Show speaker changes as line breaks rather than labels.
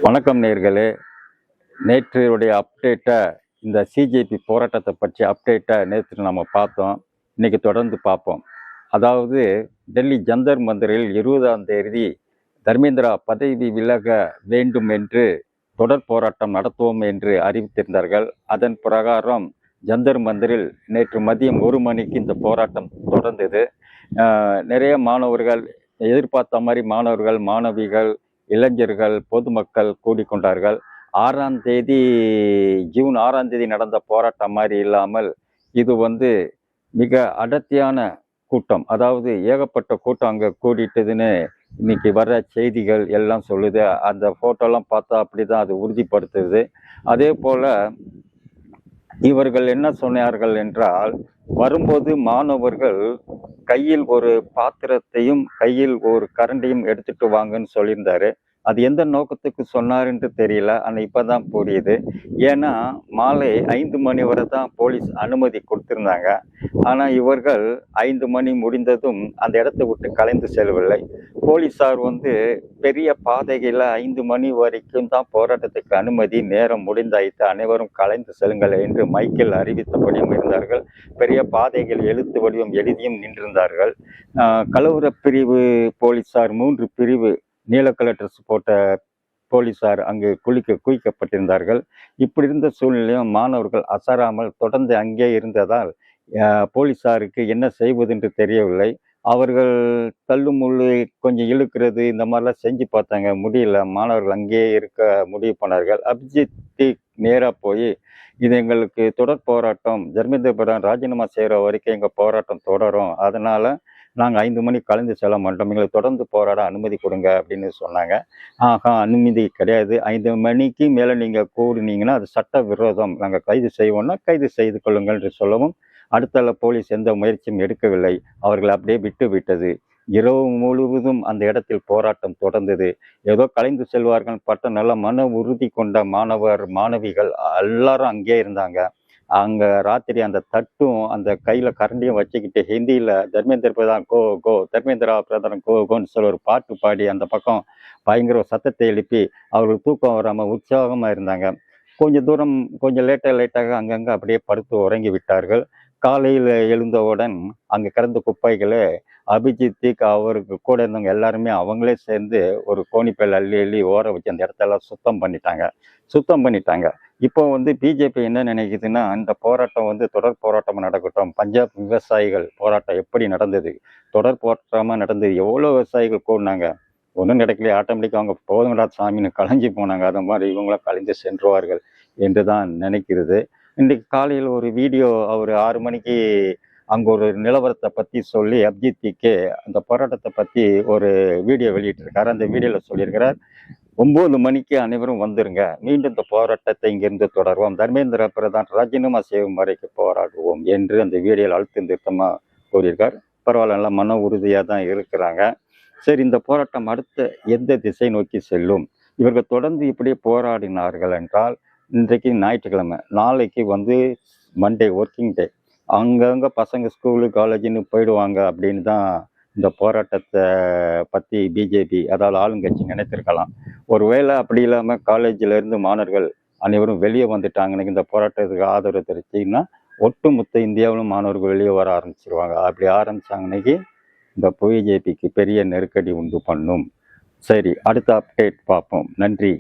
வணக்கம் நேர்களே. நேற்றுடைய அப்டேட்டை இந்த சிஜேபி போராட்டத்தை பற்றி அப்டேட்டை நேற்று நம்ம பார்த்தோம். இன்னைக்கு தொடர்ந்து பார்ப்போம். அதாவது டெல்லி ஜந்தர் மந்தரில் 20ஆம் தேதி தர்மேந்திரா பதவி விலக வேண்டும் என்று தொடர் போராட்டம் நடத்துவோம் என்று அறிவித்திருந்தார்கள். அதன் பிரகாரம் ஜந்தர் மந்தரில் நேற்று மதியம் 1 மணிக்கு இந்த போராட்டம் தொடர்ந்தது. நிறைய மாணவர்கள் எதிர்பார்த்த மாதிரி மாணவர்கள், மாணவிகள், இளைஞர்கள், பொதுமக்கள் கூடிக்கொண்டார்கள். ஜூன் 6ஆம் தேதி நடந்த போராட்டம் மாதிரி இல்லாமல் இது மிக அடர்த்தியான கூட்டம். அதாவது ஏகப்பட்ட கூட்டம் அங்கே கூடிட்டதுன்னு இன்னைக்கு வர்ற செய்திகள் எல்லாம் சொல்லுது. அந்த ஃபோட்டோலாம் பார்த்தா அப்படிதான் அது உறுதிப்படுத்துது. அதே போல இவர்கள் என்ன சொன்னார்கள் என்றால், வரும்போது மாணவர்கள் கையில் ஒரு பாத்திரத்தையும் கையில் ஒரு கரண்டியும் எடுத்துட்டு வாங்கன்னு சொல்லியிருந்தாரு. அது எந்த நோக்கத்துக்கு சொன்னாருன்ட்டு தெரியல. ஆனால் இப்போதான் புரியுது. ஏன்னா மாலை 5 மணி வரை தான் போலீஸ் அனுமதி கொடுத்திருந்தாங்க. ஆனால் இவர்கள் 5 மணி முடிந்ததும் அந்த இடத்தை விட்டு கலைந்து செல்லவில்லை. போலீஸார் பெரிய பாதைகளில் 5 மணி வரைக்கும் தான் போராட்டத்துக்கு அனுமதி, நேரம் முடிந்தாயிற்று, அனைவரும் கலைந்து செல்லுங்கள் என்று மைக்கில் அறிவித்தபடியும் இருந்தார்கள். பெரிய பாதைகள் எழுத்து வடிவம் எழுதியும் நின்றிருந்தார்கள். கலவர பிரிவு போலீஸார் 3 பிரிவு நீல கலர் ட்ரெஸ் போட்ட போலீஸார் அங்கு குவிக்கப்பட்டிருந்தார்கள். இப்படி இருந்த சூழ்நிலையும் மாணவர்கள் அசராமல் தொடர்ந்து அங்கே இருந்ததால் போலீஸாருக்கு என்ன செய்வதென்று தெரியவில்லை. அவர்கள் தள்ளுமுள்ளு கொஞ்சம் இழுக்கிறது இந்த மாதிரிலாம் செஞ்சு பார்த்தாங்க, முடியல. மாணவர்கள் அங்கேயே இருக்க முடிவு பண்ணார்கள். அபிஜித் நேராக போய், இது எங்களுக்கு தொடர் போராட்டம், தர்மேந்திர பிரதான் ராஜினாமா செய்கிற வரைக்கும் எங்கள் போராட்டம் தொடரும், அதனால் நாங்கள் 5 மணிக்கு கலந்து செல்ல மாட்டோம், எங்களுக்கு தொடர்ந்து போராட அனுமதி கொடுங்க அப்படின்னு சொன்னாங்க. அனுமதி கிடையாது, 5 மணிக்கு மேலே நீங்கள் கூடினீங்கன்னா அது சட்ட விரோதம், நாங்கள் கைது செய்வோம்னா கைது செய்து கொள்ளுங்கள் என்று சொல்லவும் அடுத்த போலீஸ் எந்த முயற்சியும் எடுக்கவில்லை. அவர்கள் அப்படியே விட்டு விட்டது. இரவு முழுவதும் அந்த இடத்தில் போராட்டம் தொடர்ந்தது. ஏதோ கலைந்து செல்வார்கள் பட்ட நல்ல மன உறுதி கொண்ட மாணவர், மாணவிகள் எல்லாரும் அங்கே இருந்தாங்க. அங்கே ராத்திரி அந்த தட்டும் அந்த கையில் கரண்டியும் வச்சுக்கிட்டு ஹிந்தியில் தர்மேந்திர பிரதான் கோ கோ, தர்மேந்திரா பிரதான் கோ கோன்னு சொல்லி ஒரு பாட்டு பாடி அந்த பக்கம் பயங்கர சத்தத்தை எழுப்பி அவர்கள் தூக்கம் வராமல் உற்சாகமாக இருந்தாங்க. கொஞ்சம் தூரம் கொஞ்சம் லேட்டாக அங்கங்கே அப்படியே படுத்து உறங்கி விட்டார்கள். காலையில் எழுந்தவுடன் அங்கே கிடந்த குப்பைகளை அபிஜித்துக்கு அவருக்கு கூட இருந்தவங்க எல்லாருமே அவங்களே சேர்ந்து ஒரு கோணிப்பையில் அள்ளி ஓர வச்சு அந்த இடத்தெல்லாம் சுத்தம் பண்ணிட்டாங்க. இப்போ பிஜேபி என்ன நினைக்குதுன்னா, இந்த போராட்டம் தொடர் போராட்டமாக நடக்கட்டும். பஞ்சாப் விவசாயிகள் போராட்டம் எப்படி நடந்தது, தொடர் போராட்டமாக நடந்தது, எவ்வளோ விவசாயிகள் கூடினாங்க, ஒன்றும் நடக்கலையே, ஆட்டோமேட்டிக்காக அவங்க போதுங்கடா சாமின்னு கலைஞ்சி போனாங்க. அது மாதிரி இவங்களாம் கலைந்து சென்றுவார்கள் என்று தான் நினைக்கிறது. இன்றைக்கு காலையில் ஒரு வீடியோ அவர் 6 மணிக்கு அங்கே ஒரு நிலவரத்தை பற்றி சொல்லி அபிஜித்துக்கு அந்த போராட்டத்தை பற்றி ஒரு வீடியோ வெளியிட்டிருக்காரு. அந்த வீடியோவில் சொல்லியிருக்கிறார், 9 மணிக்கு அனைவரும் வந்துருங்க, மீண்டும் இந்த போராட்டத்தை இங்கிருந்து தொடர்வோம், தர்மேந்திர பிரதான் ராஜினாமா செய்யும் வரைக்கும் போராடுவோம் என்று அந்த வீடியோவில் அழுத்தம் திருத்தமாக கூறியிருக்கார். பரவாயில்ல, நல்லா மன உறுதியாக தான் இருக்கிறாங்க. சரி, இந்த போராட்டம் அடுத்த எந்த திசை நோக்கி செல்லும்? இவர்கள் தொடர்ந்து இப்படியே போராடினார்கள் என்றால், இன்றைக்கு ஞாயிற்றுக்கிழமை, நாளைக்கு மண்டே ஒர்க்கிங் டே, அங்கங்கே பசங்க ஸ்கூலு காலேஜுன்னு போயிடுவாங்க அப்படின்னு தான் இந்த போராட்டத்தை பற்றி பிஜேபி, அதாவது ஆளுங்கட்சி நினைத்திருக்கலாம். ஒருவேளை அப்படி இல்லாமல் காலேஜிலேருந்து மாணவர்கள் அனைவரும் வெளியே வந்துட்டாங்கன்னு இந்த போராட்டத்துக்கு ஆதரவு தெரிவிச்சிங்கன்னா ஒட்டுமொத்த இந்தியாவிலும் மாணவர்கள் வெளியே வர ஆரம்பிச்சிருவாங்க. அப்படி ஆரம்பித்தாங்கன்னைக்கு இந்த பிஜேபிக்கு பெரிய நெருக்கடி உண்டு பண்ணும். சரி, அடுத்த அப்டேட் பார்ப்போம். நன்றி.